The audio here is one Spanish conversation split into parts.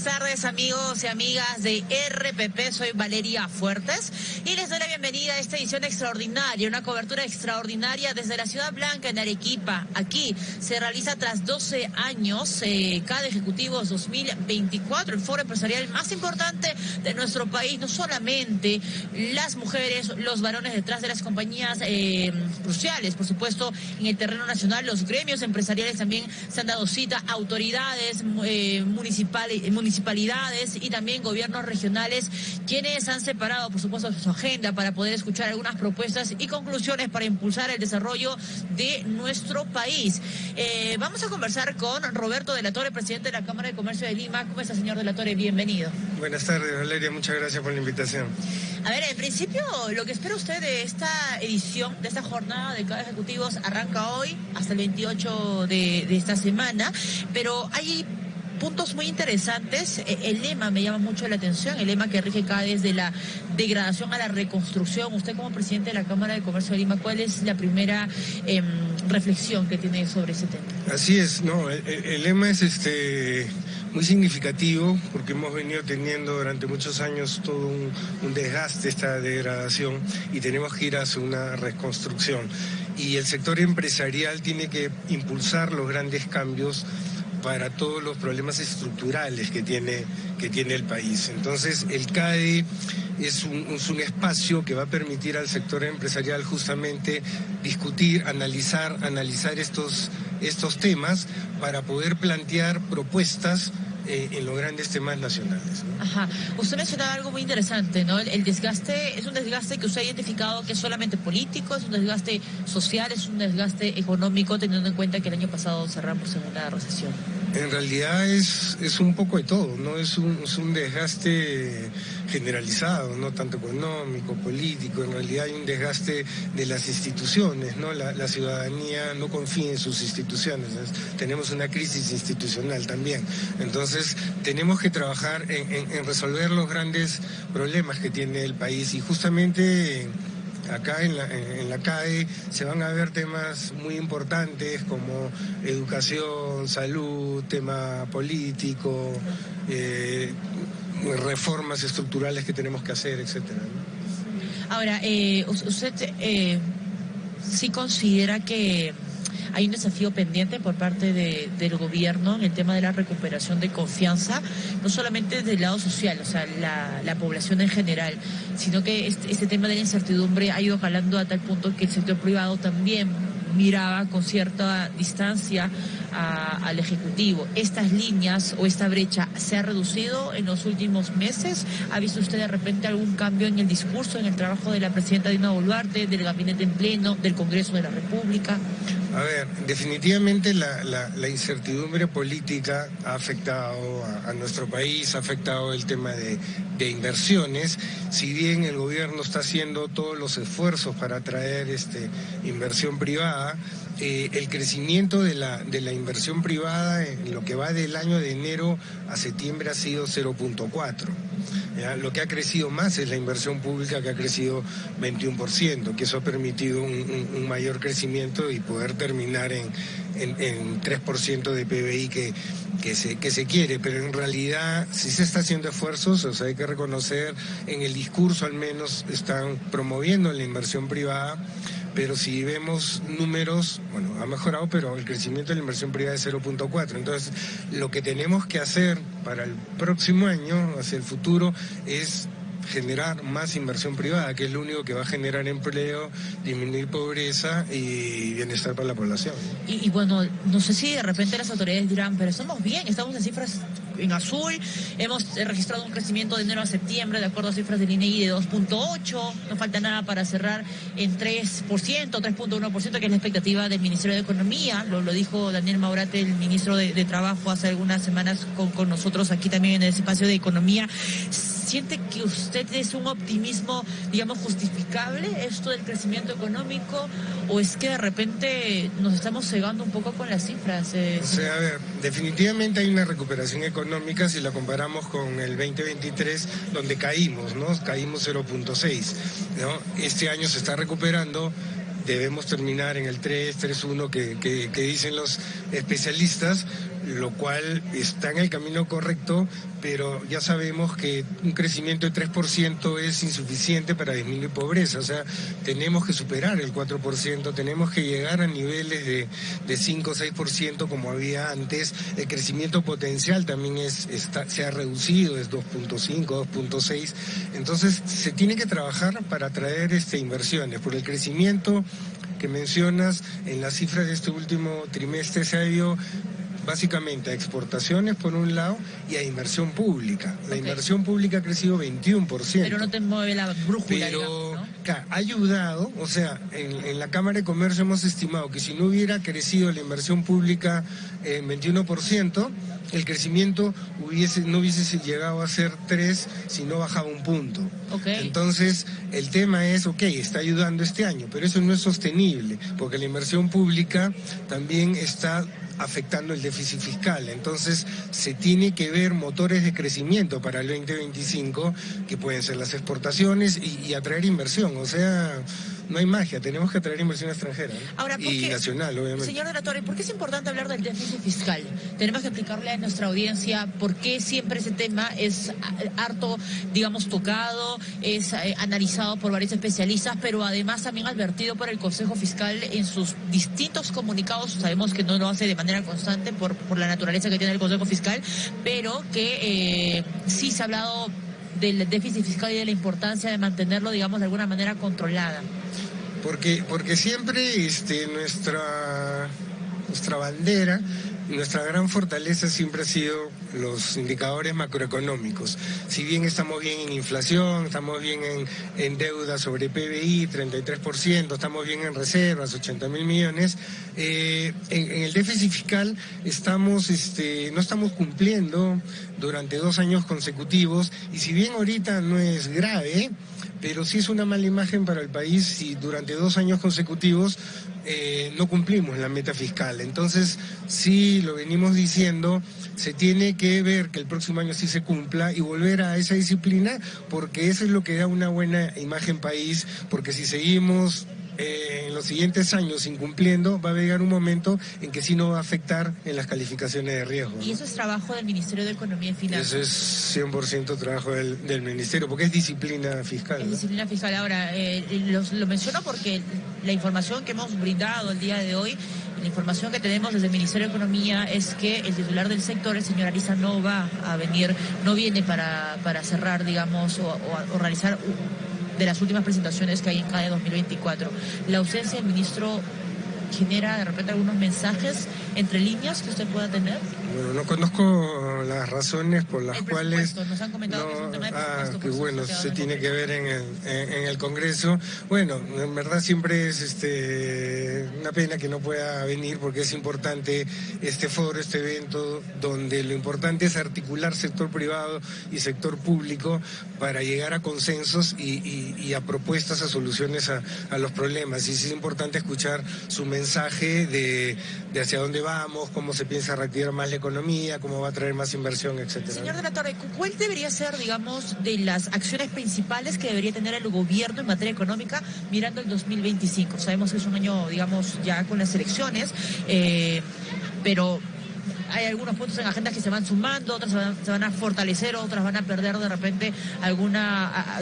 tardes, amigos y amigas de RPP. Soy Valeria Fuertes y les doy la bienvenida a esta edición extraordinaria, una cobertura extraordinaria desde la Ciudad Blanca en Arequipa. Aquí se realiza tras 12 años CADE Ejecutivos 2024, el foro empresarial más importante de nuestro país. No solamente las mujeres, los varones detrás de las compañías cruciales, por supuesto, en el terreno nacional, los gremios empresariales también se han dado cita, autoridades municipalidades y también gobiernos regionales, quienes han separado, por supuesto, su agenda para poder escuchar algunas propuestas y conclusiones para impulsar el desarrollo de nuestro país. Vamos a conversar con Roberto de la Torre, presidente de la Cámara de Comercio de Lima. ¿Cómo está, señor de la Torre? Bienvenido. Buenas tardes, Valeria. Muchas gracias por la invitación. A ver, en principio, lo que espera usted de esta edición, de esta jornada de CADE Ejecutivos, arranca hoy hasta el 28 de esta semana, pero hay puntos muy interesantes. El lema me llama mucho la atención, el lema que rige CADE es de la degradación a la reconstrucción. Usted, como presidente de la Cámara de Comercio de Lima, ¿cuál es la primera reflexión que tiene sobre ese tema? Así es, no, el lema es muy significativo porque hemos venido teniendo durante muchos años todo un desgaste, esta degradación, y tenemos que ir hacia una reconstrucción. Y el sector empresarial tiene que impulsar los grandes cambios para todos los problemas estructurales que tiene el país. Entonces, el CADE es un espacio que va a permitir al sector empresarial justamente discutir, analizar estos temas para poder plantear propuestas en los grandes temas nacionales, ¿no? Ajá. Usted mencionaba algo muy interesante, ¿no? El desgaste es un desgaste que usted ha identificado que es solamente político, es un desgaste social, es un desgaste económico, teniendo en cuenta que el año pasado cerramos en una recesión. En realidad es un poco de todo, ¿no? Es un desgaste generalizado, no tanto económico, político. En realidad hay un desgaste de las instituciones, ¿no? La ciudadanía no confía en sus instituciones. Tenemos una crisis institucional también. Entonces tenemos que trabajar en resolver los grandes problemas que tiene el país, y justamente acá en la CADE se van a ver temas muy importantes como educación, salud, tema político, reformas estructurales que tenemos que hacer, etcétera, ¿no? Ahora, usted sí considera que hay un desafío pendiente por parte del gobierno en el tema de la recuperación de confianza, no solamente del lado social, o sea, la población en general, sino que este tema de la incertidumbre ha ido calando a tal punto que el sector privado también miraba con cierta distancia al Ejecutivo. ¿Estas líneas o esta brecha se ha reducido en los últimos meses? ¿Ha visto usted de repente algún cambio en el discurso, en el trabajo de la presidenta Dina Boluarte, del gabinete en pleno, del Congreso de la República? A ver, definitivamente la incertidumbre política ha afectado a nuestro país, ha afectado el tema de inversiones. Si bien el gobierno está haciendo todos los esfuerzos para atraer inversión privada, el crecimiento de la inversión privada en lo que va del año de enero a septiembre ha sido 0.4. Lo que ha crecido más es la inversión pública, que ha crecido 21%, que eso ha permitido un mayor crecimiento y poder terminar en 3% de PBI que se quiere. Pero en realidad sí se está haciendo esfuerzos, o sea, hay que reconocer, en el discurso al menos están promoviendo la inversión privada. Pero si vemos números, bueno, ha mejorado, pero el crecimiento de la inversión privada es 0.4. Entonces, lo que tenemos que hacer para el próximo año, hacia el futuro, es generar más inversión privada, que es lo único que va a generar empleo, disminuir pobreza y bienestar para la población. Y bueno, no sé si de repente las autoridades dirán, pero estamos bien, estamos en cifras en azul, hemos registrado un crecimiento de enero a septiembre, de acuerdo a cifras del INEGI, de 2.8, no falta nada para cerrar en 3%, 3.1%, que es la expectativa del Ministerio de Economía. Lo dijo Daniel Maurate, el ministro de Trabajo, hace algunas semanas con nosotros aquí también en el espacio de Economía. ¿Siente que usted es un optimismo, digamos, justificable esto del crecimiento económico, o es que de repente nos estamos cegando un poco con las cifras? O sea, a ver, definitivamente hay una recuperación económica si la comparamos con el 2023, donde caímos, ¿no? Caímos 0.6, ¿no? Este año se está recuperando. debemos terminar en el 3.1 que dicen los especialistas, lo cual está en el camino correcto, pero ya sabemos que un crecimiento de 3% es insuficiente para disminuir pobreza. O sea, tenemos que superar el 4%, tenemos que llegar a niveles de 5 o 6% como había antes. El crecimiento potencial también se ha reducido, es 2.5, 2.6. Entonces, se tiene que trabajar para atraer inversiones. Por el crecimiento que mencionas, en las cifras de este último trimestre se ha ido básicamente a exportaciones por un lado y a inversión pública. La inversión pública ha crecido 21%. Pero no te mueve la brújula, pero, digamos, ¿no? Ha ayudado, o sea, en la Cámara de Comercio hemos estimado que si no hubiera crecido la inversión pública en 21%, el crecimiento no hubiese llegado a ser 3, sino bajaba un punto. Okay. Entonces, el tema es, está ayudando este año, pero eso no es sostenible, porque la inversión pública también está afectando el déficit fiscal. Entonces, se tiene que ver motores de crecimiento para el 2025, que pueden ser las exportaciones y atraer inversión. O sea, no hay magia, tenemos que atraer inversión extranjera, ¿no? Ahora, y nacional, obviamente. Señor de la Torre, ¿por qué es importante hablar del déficit fiscal? Tenemos que explicarle a nuestra audiencia por qué siempre ese tema es harto, digamos, tocado, es analizado por varios especialistas, pero además también advertido por el Consejo Fiscal en sus distintos comunicados. Sabemos que no lo hace de manera constante por la naturaleza que tiene el Consejo Fiscal, pero que sí se ha hablado del déficit fiscal y de la importancia de mantenerlo, digamos, de alguna manera controlada. Porque siempre nuestra bandera, nuestra gran fortaleza siempre ha sido los indicadores macroeconómicos. Si bien estamos bien en inflación, estamos bien en deuda sobre PBI, 33%, estamos bien en reservas, 80.000 millones, en el déficit fiscal no estamos cumpliendo durante 2 años consecutivos, y si bien ahorita no es grave, pero sí es una mala imagen para el país si durante 2 años consecutivos no cumplimos la meta fiscal. Entonces, sí, lo venimos diciendo, se tiene que ver que el próximo año sí se cumpla y volver a esa disciplina, porque eso es lo que da una buena imagen país, porque si seguimos en los siguientes años incumpliendo, va a llegar un momento en que sí no va a afectar en las calificaciones de riesgo, ¿no? Y eso es trabajo del Ministerio de Economía y Finanzas. Eso es 100% trabajo del Ministerio, porque es disciplina fiscal, Es ¿no? disciplina fiscal. Ahora, lo menciono porque la información que hemos brindado el día de hoy, la información que tenemos desde el Ministerio de Economía es que el titular del sector, el señor Ariza, no va a venir, no viene para cerrar, digamos, o realizar de las últimas presentaciones que hay en CADE 2024. La ausencia del ministro genera de repente algunos mensajes entre líneas que usted pueda tener. Bueno, no conozco las razones por las cuales nos han comentado que es un tema de presupuesto, que bueno, se tiene que ver en el Congreso. Bueno, en verdad siempre es una pena que no pueda venir, porque es importante este foro, este evento, donde lo importante es articular sector privado y sector público para llegar a consensos y a propuestas, a soluciones a los problemas. Y sí es importante escuchar su mensaje de hacia dónde vamos, cómo se piensa reactivar más la economía, cómo va a traer más inversión, etcétera. Señor de la Torre, ¿cuál debería ser, digamos, de las acciones principales que debería tener el gobierno en materia económica mirando el 2025? Sabemos que es un año, digamos, ya con las elecciones, pero hay algunos puntos en agendas que se van sumando, otras se van a fortalecer, otras van a perder de repente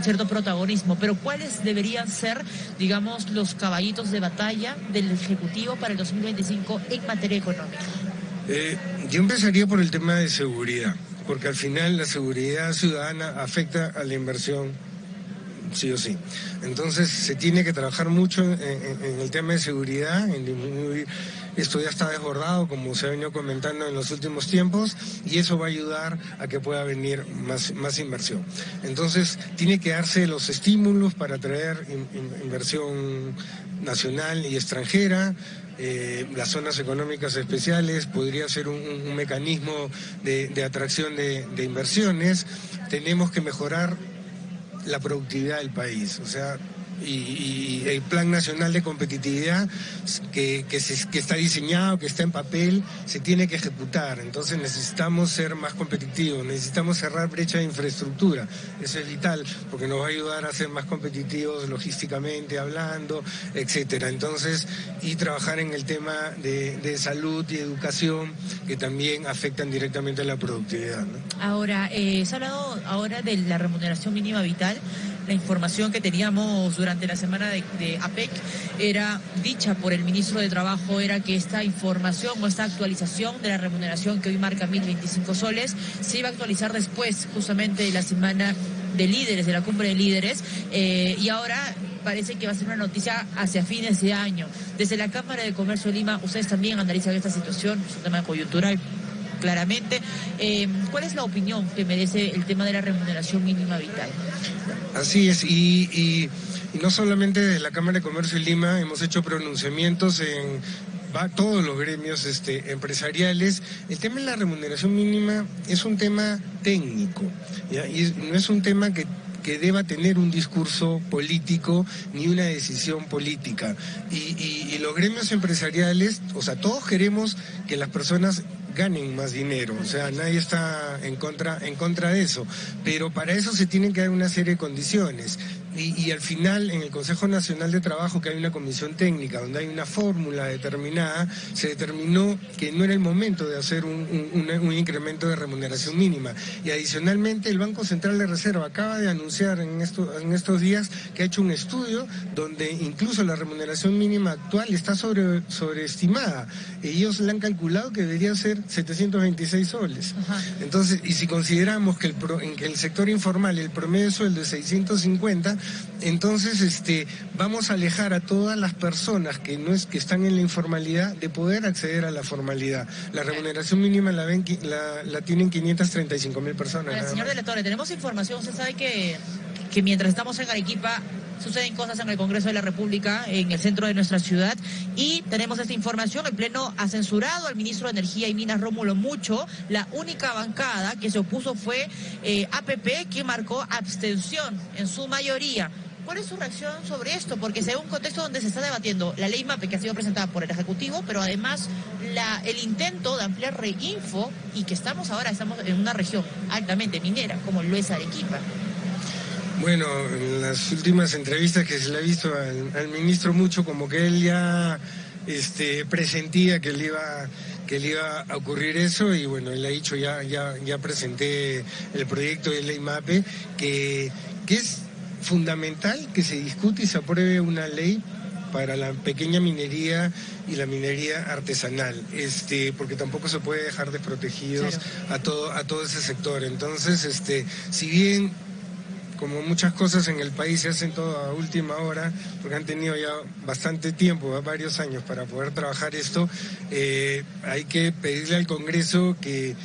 cierto protagonismo. Pero ¿cuáles deberían ser, digamos, los caballitos de batalla del Ejecutivo para el 2025 en materia económica? Yo empezaría por el tema de seguridad, porque al final la seguridad ciudadana afecta a la inversión, sí o sí. Entonces se tiene que trabajar mucho en el tema de seguridad, en disminuir. Esto ya está desbordado, como se ha venido comentando en los últimos tiempos, y eso va a ayudar a que pueda venir más inversión. Entonces, tiene que darse los estímulos para atraer inversión nacional y extranjera. Las zonas económicas especiales podría ser un mecanismo de atracción de inversiones. Tenemos que mejorar la productividad del país, o sea, y el Plan Nacional de Competitividad que está diseñado, que está en papel, se tiene que ejecutar. Entonces necesitamos ser más competitivos, necesitamos cerrar brecha de infraestructura. Eso es vital porque nos va a ayudar a ser más competitivos logísticamente hablando, etcétera. Entonces, y trabajar en el tema de salud y educación, que también afectan directamente a la productividad, ¿no? Ahora, se ha hablado ahora de la remuneración mínima vital. La información que teníamos durante la semana de APEC era dicha por el ministro de Trabajo, era que esta información o esta actualización de la remuneración que hoy marca 1.025 soles se iba a actualizar después justamente de la semana de líderes, de la cumbre de líderes, y ahora parece que va a ser una noticia hacia fines de año. Desde la Cámara de Comercio de Lima, ustedes también analizan esta situación, es un tema coyuntural, claramente. ¿Cuál es la opinión que merece el tema de la remuneración mínima vital? Así es, y no solamente de la Cámara de Comercio de Lima, hemos hecho pronunciamientos en todos los gremios empresariales. El tema de la remuneración mínima es un tema técnico, ¿ya? Y no es un tema que deba tener un discurso político ni una decisión política. Y los gremios empresariales, o sea, todos queremos que las personas ganen más dinero, o sea, nadie está en contra de eso, pero para eso se tienen que dar una serie de condiciones. Y al final, en el Consejo Nacional de Trabajo, que hay una comisión técnica donde hay una fórmula determinada, se determinó que no era el momento de hacer un incremento de remuneración mínima. Y adicionalmente, el Banco Central de Reserva acaba de anunciar en estos días que ha hecho un estudio donde incluso la remuneración mínima actual está sobreestimada. Ellos la han calculado que debería ser 726 soles. Ajá. Entonces, y si consideramos que el sector informal, el promedio de sueldo es 650, entonces vamos a alejar a todas las personas que están en la informalidad de poder acceder a la formalidad. La remuneración mínima la tienen 535.000 personas. Bueno, señor de la Torre, tenemos información, usted sabe que mientras estamos en Arequipa suceden cosas en el Congreso de la República, en el centro de nuestra ciudad, y tenemos esta información. El Pleno ha censurado al ministro de Energía y Minas, Rómulo Mucho. La única bancada que se opuso fue APP, que marcó abstención en su mayoría. ¿Cuál es su reacción sobre esto? Porque se ve un contexto donde se está debatiendo la ley MAPE, que ha sido presentada por el Ejecutivo, pero además el intento de ampliar Reinfo, y que estamos en una región altamente minera, como lo es Arequipa. Bueno, en las últimas entrevistas que se le ha visto al ministro Mucho, como que él ya presentía que le iba a ocurrir eso, y bueno, él ha dicho ya presenté el proyecto de ley MAPE, que es fundamental que se discute y se apruebe una ley para la pequeña minería y la minería artesanal, porque tampoco se puede dejar desprotegidos, claro, a todo ese sector. Entonces, si bien como muchas cosas en el país se hacen todo a última hora, porque han tenido ya bastante tiempo, varios años para poder trabajar esto, hay que pedirle al Congreso que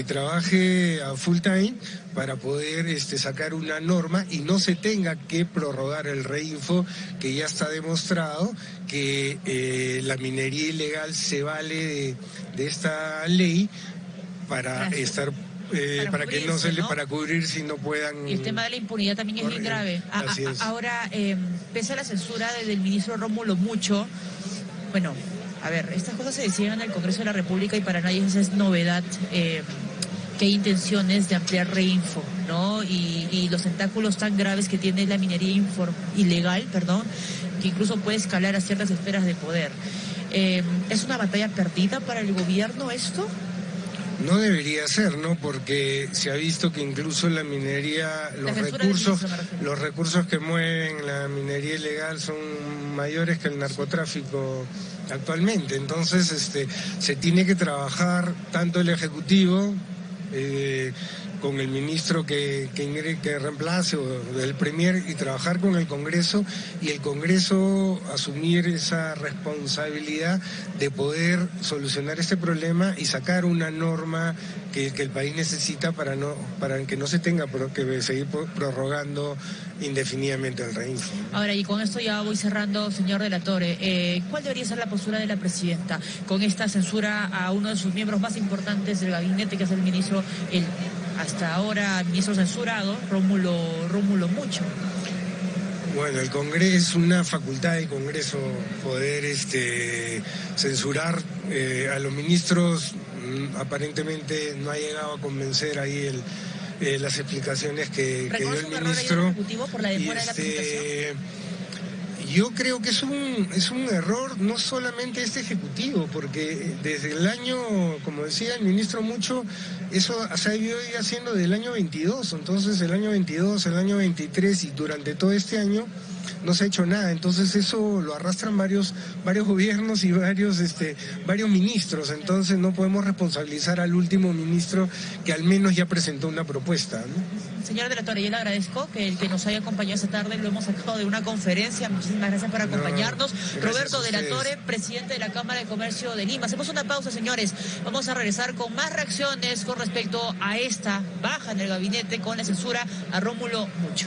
trabaje a full time para poder sacar una norma y no se tenga que prorrogar el Reinfo, que ya está demostrado que la minería ilegal se vale de esta ley para estar para que no se le, ¿no? Para cubrir si no puedan. Y el tema de la impunidad también es bien grave. Ahora, pese a la censura del ministro Rómulo Mucho, bueno, a ver, estas cosas se decían en el Congreso de la República y para nadie es novedad que hay intenciones de ampliar Reinfo, ¿no? Y los tentáculos tan graves que tiene la minería ilegal, que incluso puede escalar a ciertas esferas de poder. ¿Es una batalla perdida para el gobierno esto? No debería ser, ¿no? Porque se ha visto que incluso la minería, los recursos que mueven la minería ilegal son mayores que el narcotráfico actualmente. Entonces, se tiene que trabajar tanto el Ejecutivo con el ministro que reemplace o el Premier, y trabajar con el Congreso, y el Congreso asumir esa responsabilidad de poder solucionar este problema y sacar una norma que el país necesita para que no se tenga que seguir prorrogando indefinidamente el Reinfo. Ahora, y con esto ya voy cerrando, señor de la Torre, ¿cuál debería ser la postura de la presidenta con esta censura a uno de sus miembros más importantes del gabinete, que es el ministro, hasta ahora ministro censurado, Rómulo Mucho? Bueno, el Congreso es una facultad del Congreso poder censurar a los ministros. Aparentemente no ha llegado a convencer ahí las explicaciones que dio el ministro. Por la demora de la presentación. Yo creo que es un error no solamente este ejecutivo, porque desde el año, como decía el ministro mucho, eso se ha ido haciendo del año 22, entonces el año 22, el año 23 y durante todo este año no se ha hecho nada, entonces eso lo arrastran varios gobiernos y varios ministros, entonces no podemos responsabilizar al último ministro que al menos ya presentó una propuesta, ¿no? Señor de la Torre, yo le agradezco que nos haya acompañado esta tarde, lo hemos sacado de una conferencia, muchísimas gracias por acompañarnos. Roberto de la Torre, presidente de la Cámara de Comercio de Lima. Hacemos una pausa, señores, vamos a regresar con más reacciones con respecto a esta baja en el gabinete con la censura a Rómulo Mucho.